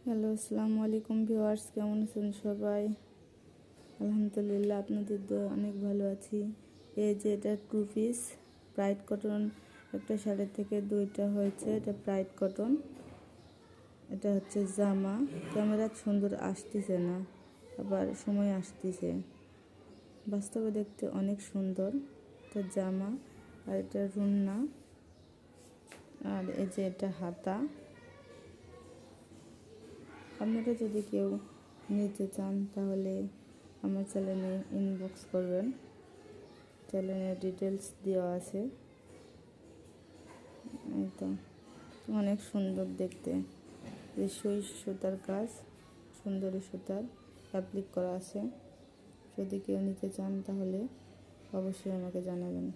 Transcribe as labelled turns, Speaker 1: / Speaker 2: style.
Speaker 1: Hello, আসসালামু আলাইকুম viewers, কেমন আছেন সবাই? আলহামদুলিল্লাহ, আপনাদের দোয়ায় অনেক ভালো আছি। এই যে এটা 2 পিস প্রাইড কটন, একটা শাড়ির থেকে দুইটা হয়েছে। এটা প্রাইড কটন, এটা হচ্ছে জামা। ক্যামেরা সুন্দর আসতেছে না, আবার সময় আসতেছে। বাস্তবে দেখতে অনেক সুন্দর। এটা জামা, আর এটা রুন্না, আর এই যে এটা হাতা। আপনারা যদি কেউ নিতে চান তাহলে আমার চ্যানেলে ইনবক্স করবেন। চ্যানেলের ডিটেলস দেওয়া আছে। এই তো অনেক সুন্দর দেখতে। এই সুতার কাজ, সুন্দরী সুতার অ্যাপ্লিক করা আছে। যদি কেউ নিতে চান তাহলে অবশ্যই আমাকে জানাবেন।